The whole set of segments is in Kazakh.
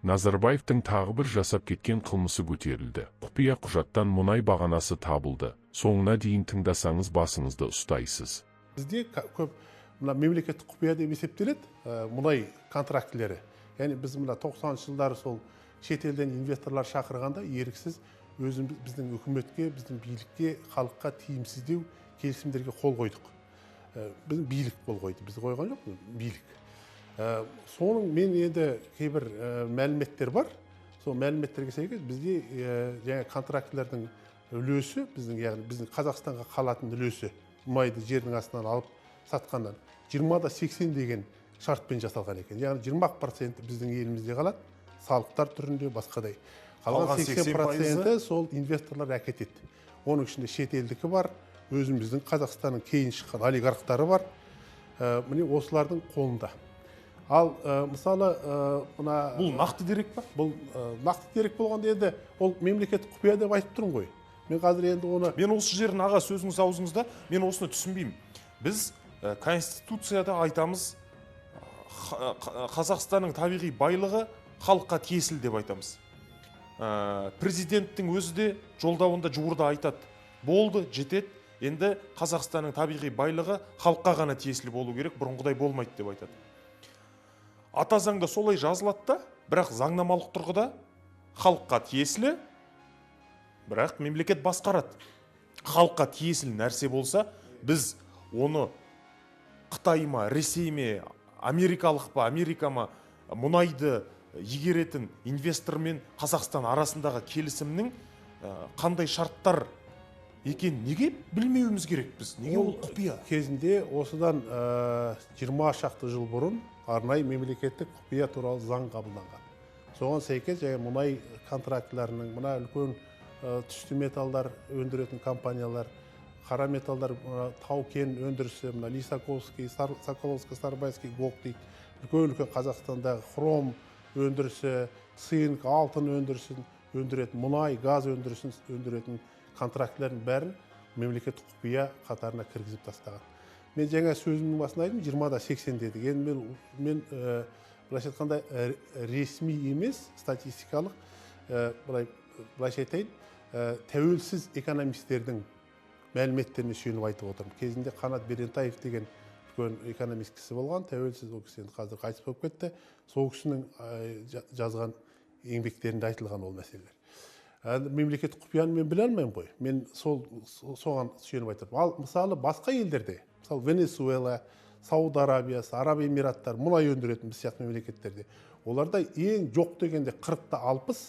Назарбаевтың тағы бір жасап кеткен қылмысы көтерілді. Құпия құжаттан мұнай бағанасы табылды. Соңына дейін тыңдасаңыз басыңызды ұстайсыз. Бізде көп мемлекеттік құпия деп есептеледі мұнай контрактілері. Яғни біз 90-шы жылдары сол шетелден инвесторлар шақырғанда еріксіз біздің үкіметке, біздің билікке, халыққа тиімсіздеу келісімдерге қол қойдық. Біздің билік қол қойды, біз қойған жоқ, билік. Соның мен енді кейбір мәліметтер бар. Сол мәліметтерге сәйкес бізде жаңа контрактілердің үлесі, біздің Қазақстанға қалатын үлесі, мұнайды жердің астынан алып сатқаннан 20-80 деген шартпен жасалған екен. Яғни 20% біздің елімізде қалады, салықтар түрінде басқадай. Қалған 80% сол инвесторлар әкетеді. Оның ішінде шетелдікі бар, өзіміздің Қазақстанның кейін шыққан олигархтары бар. Міне осылардың қолында. Ал мысалы бұл нақты дерек па? Бұл нақты дерек болғанда енді ол мемлекеттік құпия деп айтып тұрмын ғой. Мен қазір енді оны Мен осы жерін аға сөзіңіз аузыңызда, мен осыны түсінбеймін. Біз Конституцияда айтамыз, Қазақстанның табиғи байлығы халыққа тиесілі деп айтамыз. Президенттің өзі де жолдауында жуырда айтады. Болды, жетеді. Енді Қазақстанның табиғи байлығы халыққа ғана тиесілі болу керек, бұрынғыдай болмайды деп айтады. Ата заңда солай жазылады да, бірақ заңнамалық тұрғыда халыққа тиесілі, бірақ мемлекет басқарады. Халыққа тиесілі нәрсе болса, біз оны Қытай ма, Ресей ме, америкалық па, Америка ма мұнайды игеретін инвестор мен Қазақстан арасындағы келісімнің қандай шарттар екен неге білмеуіміз керек біз? Неге ол құпия? Кезінде осыдан 20 шақты жыл бұрын арнайы мемлекеттік құпия туралы заң қабылданған. Соған сәйкес мұнай контрактілерінің мына үлкен түсті металдар өндіретін компаниялар, қара металдар, тау-кен өндірісі, Лисаковский, Соколовский, Старбайский, ГОК дейді. Үлкен Қазақстандағы хром өндірісі, цинк, алтын өндірісін өндіретін, мұнай, газ өндірісін өндіретін контрактілердің бәрін мемлекеттік құпия қатарына кіргізіп тастаған. Мен жаңа сөзімнің басында айттым, 20-80 дедік. Енді мен былайша айтқанда ресми емес, статистикалық, былайша айтайын, тәуелсіз экономистердің мәліметтеріне сүйеніп айтып отырмын. Кезінде Қанат Берентаев деген үлкен экономист кісі болған, тәуелсіз, ол кісі қазір қайтыс болып кетті. Сол кісінің жазған еңбектерінде айтылған ол мәселелер. Мемлекеттік құпияны мен біле алмаймын ғой. Мен соған сүйеніп айтырмын. Ал мысалы басқа елдерде, мысалы Венесуэла, Сауд Арабиясы, Араб Эмираттар мұнай өндіретін біз сияқты мемлекеттерде, оларда ең жоқ дегенде 40-60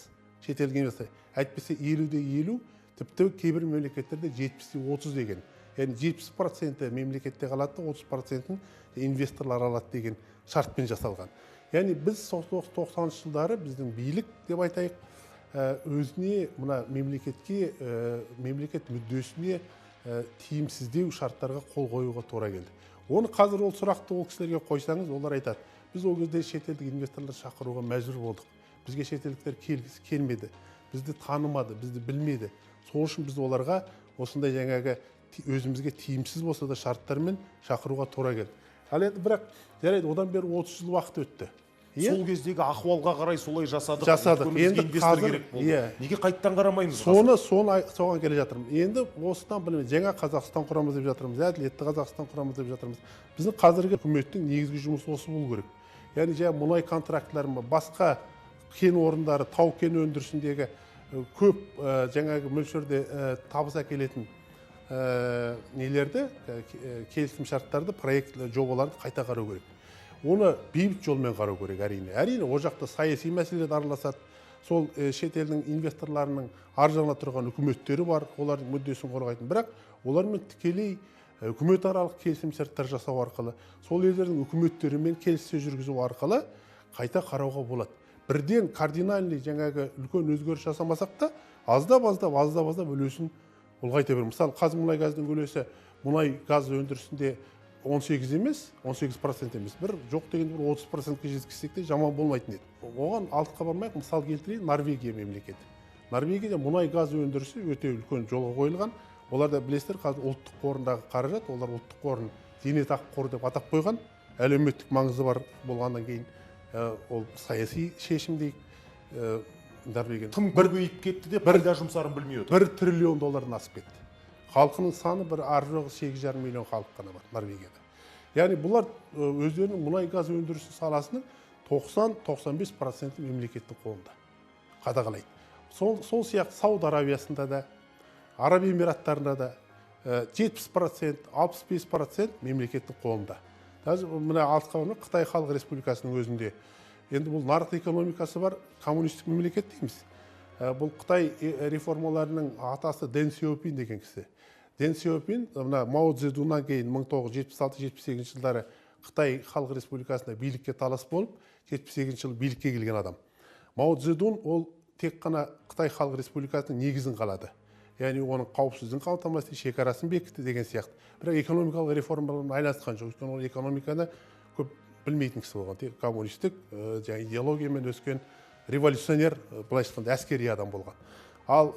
шетелге инвестор, әйтпесе 50-50, тіпті кейбір мемлекеттерде 70-30 деген. Яғни 70% мемлекетте қалады, 30%-ін инвесторлар алады деген шартпен жасалған. Яғни біз 90-шы жылдары біздің билік деп айтайық, өзіне мына мемлекетке, мемлекет мүддесіне тиімсіздеу шарттарға қол қоюға тура келді. Оны қазір ол сұрақты ол кісілерге қойсаңыз, олар айтады, біз ол кезде шетелдік инвесторлар шақыруға мәжбүр болдық. Бізге шетелдіктер келмеді, бізді танымады, бізді білмеді. Сол үшін біз оларға осындай жаңағы өзімізге тиімсіз болса да шарттармен шақыруға тура келді. Ал енді бірақ жарайды, одан бері 30 жыл уақыт өтті. Сол кездегі ахуалға қарай солай жасадық. Енді қазір неге қайттан қарамаймыз? Соған келе жатырмын. Енді осыдан білмеймін, жаңа Қазақстан құрамыз деп жатырмыз, әділетті Қазақстан құрамыз деп жатырмыз. Біздің қазіргі үкіметтің негізгі жұмысы осы болу керек. Яғни жаңа мұнай контрактілері, басқа кен орындары, тау-кен өндірісіндегі көп жаңағы мөлшерде табыс әкелетін нелерді, келісім шарттарды, проект жобаларды қайта қарау керек. Оны бейбіт жолмен қарау керек, әрине. Әрине, о жақта саяси мәселелер араласады. Сол шетелдің инвесторларының ар жағында тұрған үкіметтері бар, олардың мүддесін қорғайтын. Бірақ олармен тікелей үкіметаралық келісім шарттар жасау арқылы, сол елдердің үкіметтерімен келіссөз жүргізу арқылы қайта қарауға болады. Бірден кардинальный жаңағы үлкен өзгеріс жасамасақ та, аздап үлесін ұлғайта береміз. Мысалы, Қазмұнайгаздың үлесі мұнай газ өндірісінде 18 емес, 18% емес. Бір жоқ дегенде бір 30%-ке жеткізсек те жаман болмайтын еді. Оған алтыққа бармайық, мысал келтірейін, Норвегия мемлекеті. Норвегияда мұнай газ өндірісі өте үлкен жолға қойылған. Оларда білесіздер, қазір ұлттық қорындағы қаражат, олар ұлттық қорын зейнетақы қоры деп атап қойған. Әлеуметтік маңызы бар болғаннан кейін ол саяси шешім дейік. Норвегияның тым көбейіп кетті де пайда жұмсарын білмей отыр. 1 триллион доллардан асып кетті. Халқының саны бір ар жоғы 8,5 миллион халық қана бар Норвегияда. Яғни бұлар өздерінің мұнай газ өндірісі саласының 90-95% мемлекеттің қолында қадағалайды. Сол сияқты Сауд Арабиясында да, Араб Эмираттарында да 70%, 65% мемлекеттің қолында. Даже мына алтқа Қытай Халық Республикасының өзінде енді бұл нарық экономикасы бар коммунистік мемлекет дейміз. Бұл Қытай реформаларының атасы Дэн Сяопин деген кісі. Дэн Сяопин мына Мао Цзэдуннан кейін 1976-78 жылдары Қытай Халық Республикасында билікке талас болып, 78 жылы билікке келген адам. Мао Цзэдун ол тек қана Қытай Халық Республикасының негізін қалады. Яғни оның қауіпсіздігін қамтамасыз етті, шекарасын бекітті деген сияқты. Бірақ экономикалық реформалармен айналысқан жоқ. Өйткені ол экономиканы көп білмейтін кісі болған. Тек коммунистік жаңа идеологиямен өскен революционер, былайша айтқанда әскери адам болған. Ал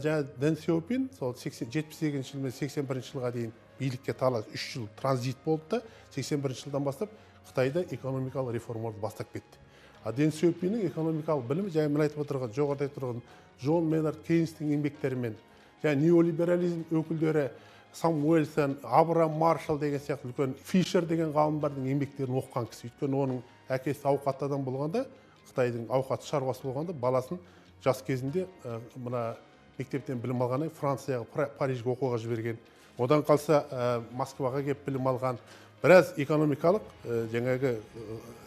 жаңа Дэн Сяопин сол 78 жыл мен 81 жылға дейін билікке талас 3 жыл транзит болды да 81 жылдан бастап Қытайда экономикалық реформаларды бастап кетті. А Дэн Сяопиннің экономикалық білімі жаңа мен айтып отырған жоғарыда айтып тұрған Джон Мейнард Кейнстің еңбектерімен жаңа неолиберализм өкілдері Сам Уэльсон, Абрам Маршалл деген сияқты үлкен Фишер деген ғалымдардың еңбектерін оқыған кісі. Өйткені оның әкесі ауқатты адам болғанда, Қытайдың ауқатты шаруасы болғанда, баласын жас кезінде мына мектептен білім алғаннан Францияға, Парижге оқуға жіберген. Одан қалса Москваға келіп білім алған, біраз экономикалық жаңағы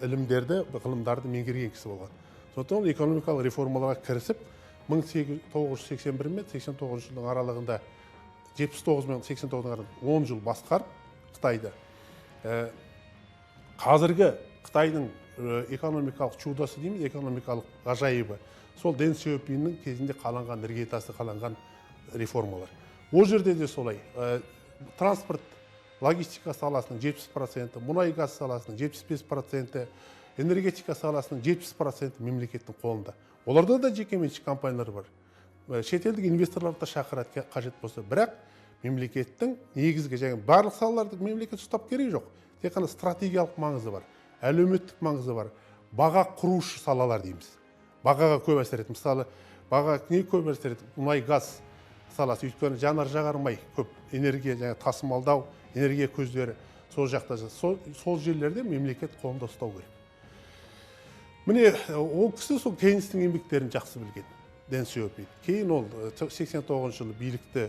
ілімдерді, ғылымдарды меңгерген кісі болған. Сондықтан ол экономикалық реформаларға кірісіп, 1981 мен 89 жылдың аралығында 79 мен 89 аралығында 10 жыл басқарып Қытайды. Қазіргі Қытайдың экономикалық чудосы дейміз, экономикалық ғажайыбы. Сол Дэн Сяопиннің кезінде қаланған, іргетасы қаланған реформалар. Ол жерде де солай. Транспорт, логистика саласының 70%, мұнай газ саласының 75%, энергетика саласының 70% мемлекеттің қолында. Оларда да жекеменшік компаниялар бар. Шетелдік инвесторларды шақырады қажет болса, бірақ мемлекеттің негізгі жаңағы барлық салаларды мемлекет ұстап керек жоқ. Тек қана стратегиялық маңызы бар, әлеуметтік маңызы бар, баға құрушы салалар дейміз. Бағаға көп әсер етеді. Мысалы, бағаға не көп әсер етеді? Мұнай газ саласы, өйткені жанар жағармай көп, энергия жаңа тасымалдау, энергия көздері сол жақта. Сол жерлерде мемлекет қолында ұстау керек. Міне, ол кісі сол Кейнстің еңбектерін жақсы білген. Дэн Сяопин. Кейін ол 89 жылы билікті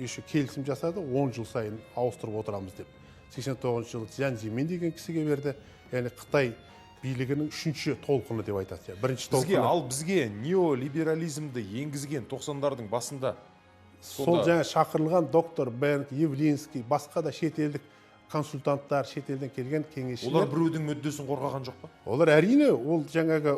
еще келісім жасады, 10 жыл сайын ауыстырып отырамыз деп. 89 жылы Цзян Зимин деген кісіге берді. Яғни Қытай билігінің 3-ші толқыны деп айтады. Бірінші толқыны. Бізге неолиберализмді енгізген 90-дардың басында сол жаңа шақырылған доктор Бернт, Явлинский, басқа да шетелдік консультанттар, шетелден келген кеңесшілер. Олар біреудің мүддесін қорғаған жоқ па? Олар әрине, ол жаңағы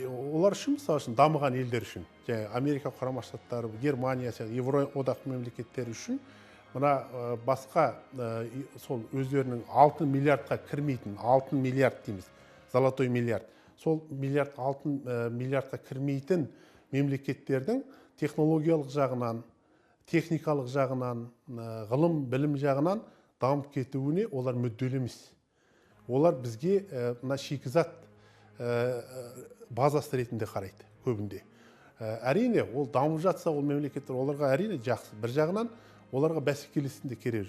олар үшін, мысалы үшін дамыған елдер үшін, жаңа Америка құрама штаттары, Германия, Еуроодақ мемлекеттері үшін мына басқа сол өздерінің 6 миллиардқа кірмейтін, 6 миллиард дейміз, золотой миллиард. Сол алтын миллиардқа кірмейтін мемлекеттердің технологиялық жағынан, техникалық жағынан, ғылым, білім жағынан дамып кетуіне олар мүдделі емес. Олар бізге мына шикізат базасы ретінде қарайды көбінде. Әрине, ол дамып жатса, ол мемлекеттер оларға әрине жақсы. Бір жағынан оларға бәсекелестік те керек жоқ.